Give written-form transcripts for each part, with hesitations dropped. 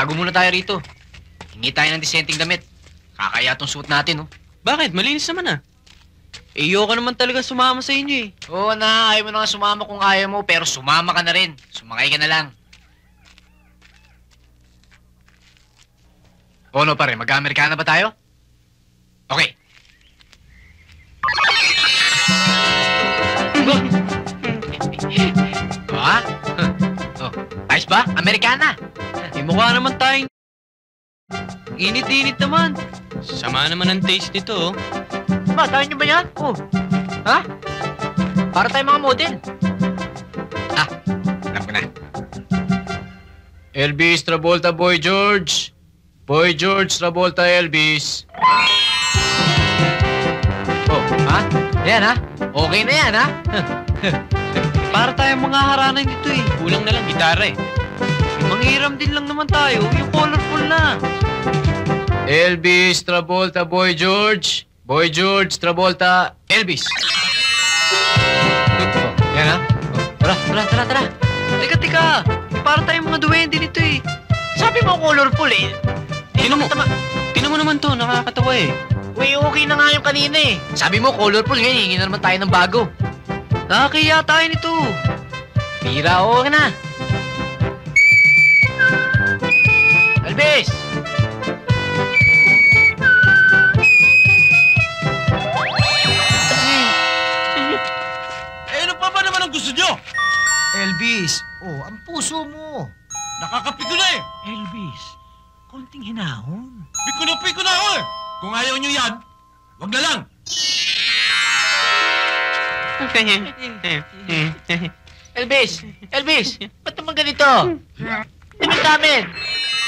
Tago muna tayo rito. Hingi tayo ng disenteng damit. Kakaya tong suot natin, oh. Bakit? Malinis naman ah. Ka naman talaga sumama sa inyo eh. Oo na, ayaw mo na nga sumama kung ayaw mo, pero sumama ka na rin. Sumakay ka na lang. O ano pare, mag-Amerikana ba tayo? Okay. Ha? Oh, ayos ba? Amerikana? Mukha naman tayong... Init-init naman. Sama naman ang taste nito, oh. Ba, tayo nyo ba yan? Oh. Ha? Para tayo mga model. Ah, alam ko na. Elvis Travolta, Boy George. Boy George Travolta, Elvis. Oh, ha? Yan, ha? Okay na yan, ha? Para tayong mga haranan dito eh. Kulang na lang gitara eh. Manghiram din lang naman tayo. Yung colorful na. Elvis Travolta, Boy George. Boy George Travolta, Elvis. Oh, yan, ha? Oh, tara. Teka. Para tayong mga duwende nito eh. Sabi mo colorful eh. Tingnan mo naman to, nakakatawa eh. Uy, okay na nga yung kanina eh. Sabi mo colorful, ngayon hingin na naman tayo ng bago. Nakakaya tayo nito. Pira, okay na. Elvis! Ano pa ba naman ang gusto nyo? Elvis, ang puso mo. Nakakapiko na eh. Elvis, konting hinahon. Piko na ako eh. Kung ayaw nyo yan, wag na lang. Elvis! Ba't naman ganito? Damit namin!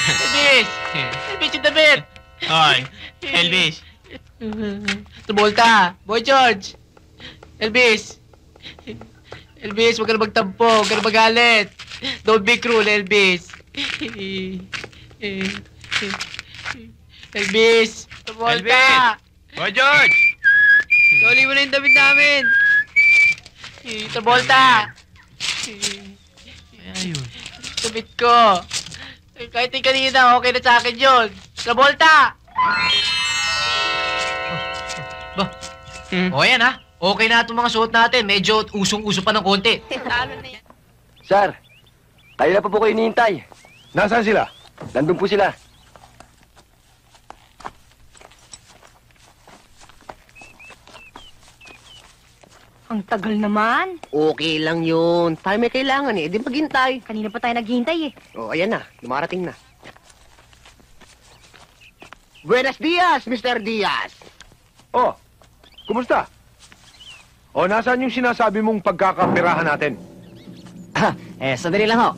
Elvis yung damit! Hoy, Elvis. Travolta! Boy George! Elvis, huwag ka na magtampo, huwag ka na magalit. Don't be cruel, Elvis. Elvis! Travolta! Boy George! Doli mo na yung damit namin! Travolta! Ayun. Damit ko! Kahit yung kanina, okay na sa akin yun! Travolta! Ba? O yan ha? Okay na itong mga suot natin. Medyo usong-uso pa ng konti. Sir, tayo na pa po kayo hinihintay. Nasaan sila? Nandun po sila. Ang tagal naman. Okay lang yun. Tayo may kailangan eh. Di maghintay. Kanina pa tayo naghihintay eh. Oh, ayan na. Dumarating na. Buenos dias, Mr. Diaz. Oh, kumusta? O, nasaan yung sinasabi mong pagkakapirahan natin? Sandali lang ho.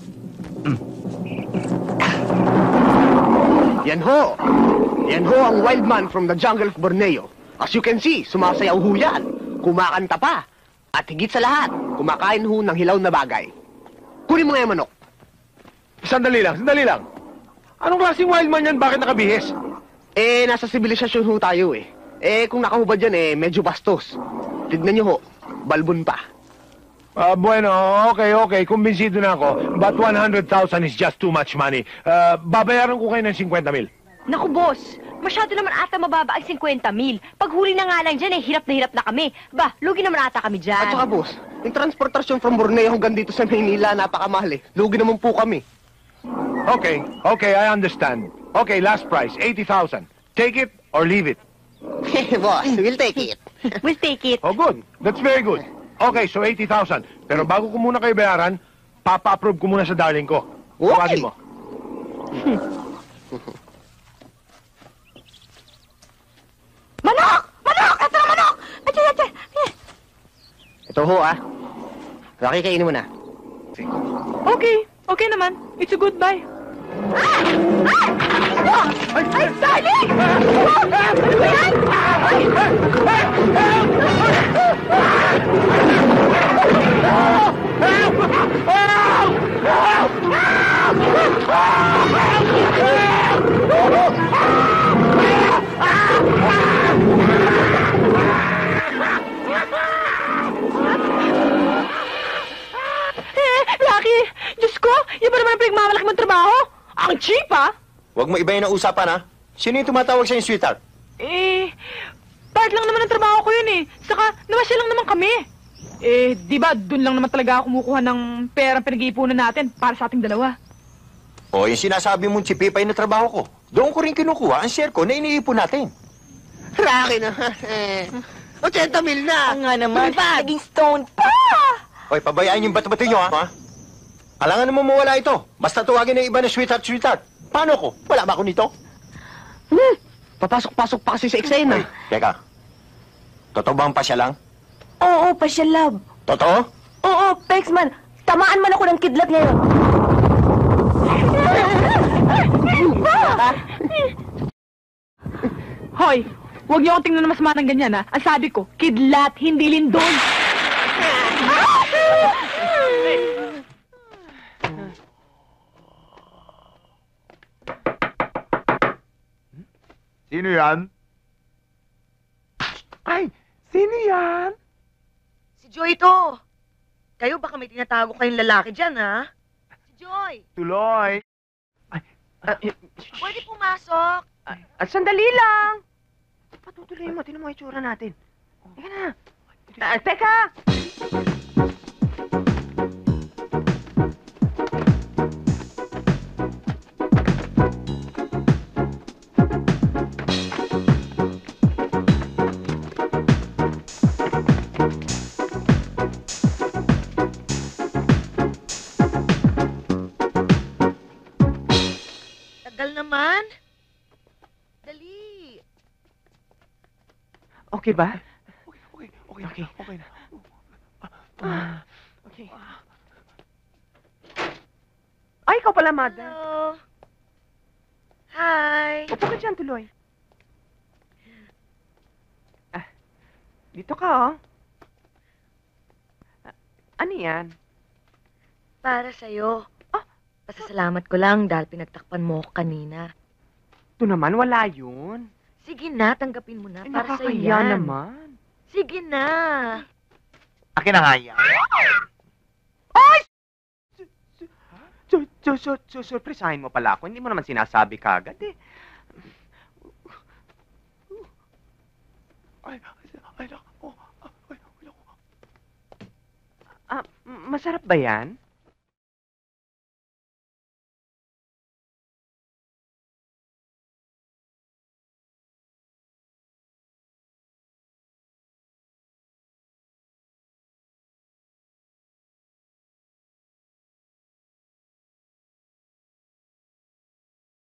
Yan ho. Yan ho ang wild man from the jungle of Borneo. As you can see, sumasayaw ho yan. Kumakanta pa. At higit sa lahat, kumakain ho ng hilaw na bagay. Kunin mo nga yung manok. Sandali lang. Anong klaseng wild man yan? Bakit nakabihis? Nasa sibilisasyon ho tayo eh. Kung nakahubad yan medyo bastos. Tignan nyo ho, balbon pa. Bueno, okay. Kumbinsido na ako. But 100,000 is just too much money. Babayaran ko kayo ng 50,000. Naku, boss. Masyado naman ata mababa ang 50,000. Pag huli na nga lang dyan hirap na kami. Ba, lugi naman ata kami dyan. At saka boss, yung transportasyon from Borneo hanggang dito sa Maynila, napakamahal eh. Lugi naman po kami. Okay, I understand. Okay, last price, 80,000. Take it or leave it. Boss, we'll take it. We'll take it. Oh, good. That's very good. Okay, so 80,000. Pero bago ko muna kayo bayaran, papa-approve ko muna sa darling ko. Tawagin mo. Manok! Ito na manok! Atya. Ito ho Rocky, kainin mo na. Okay naman. It's a good buy. Ay, darling! Ano ba yan? Rocky, Diyos ko, yun ba naman ang pinagmamalaki mong trabaho? Ang cheap, Huwag mo ibayin ang usapan, ha? Sino yung tumatawag sa'yo, sweetheart? Part lang naman ang trabaho ko yun eh. Saka, namasya lang naman kami. Di ba, dun lang naman talaga ako kumukuha ng perang pinag-iipunan natin para sa ating dalawa. O, yung sinasabi mong chipipay na trabaho ko, doon ko rin kinukuha ang share ko na iniipon natin. Raki na. 80 mil na. Nga naman, Lumipad. naging stone pa! Hoy, pabayaan yung bato-bato nyo, ha? Alangan naman mawala ito. Basta tuwagin ng iba na sweetheart. Paano ko? Wala ba ako nito? Papasok-pasok pa kasi sa eksena. Ay, teka. Totoo ba ang pasya lang? Oo, pasyalab. Totoo? Oo, Pexman. Tamaan man ako ng kidlat ngayon. Hoy, huwag niyo akong tingnan na masama ng ganyan ha. Ang sabi ko, kidlat, hindi lindol. Sino yan? Ay, sino yan? Si Joy to. Kayo baka may tinatago kayong lalaki dyan, ha? Si Joy, Tuloy. pwede pumasok. Sandali lang. Patutuloy mo, tinan mo yung itsura natin. Teka na. Teka. Tagal naman. Dali. Okay ba? Okay na. Okay. Ay, ikaw pala, Mada. Hello. Hi. Upo ka dyan, tuloy. Dito ka, oh. Ano yan? Para sa'yo. Pasasalamat ko lang dahil pinagtakpan mo ko kanina. Ito naman, wala yun. Sige na, tanggapin mo na. Ay, Para sa'yo nakakahiya yan. naman. Sige na. Akin na nga yan. Surpresahin mo pala ako. Hindi mo naman sinasabi kagad, eh. Masarap ba yan?